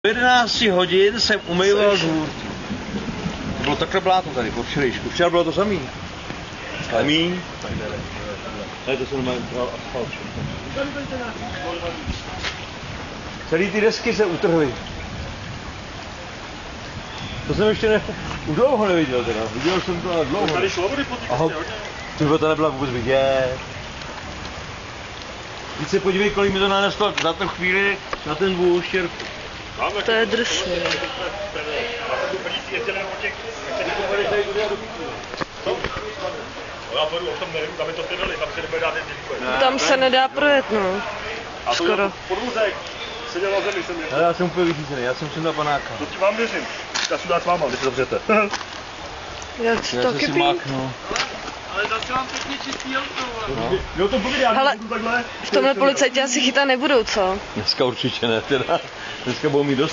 Do 11 hodin jsem umýval dvůr. Bylo takhle bláto tady, po včerejšku. Včera bylo to samý. Samý. Tady to se normálně asfalt. Celý ty desky se utrhly. To jsem ještě už dlouho neviděl teda. Viděl jsem to dlouho. Tady šlo vody po té cestě hodně. Tyhle to nebyla vůbec vidět. Teď se podívej, kolik mi to naneslo za tu chvíli na ten dvůr štěrku. To je drsný. Tam se nedá projet, no. Skoro. Podvůzek. Seděl na zemi, jsem měl. Já jsem úplně vyřízený, já jsem na panáka. To ti vám věřím. Já si dát s váma, když se zavřete. Já si to kypí. Ale zase mám pěkně čistý auto. Jo, to povídám, hele, takhle. v tomhle policajti asi chytat nebudou, co? Dneska určitě ne, teda. Dneska budou mít dost.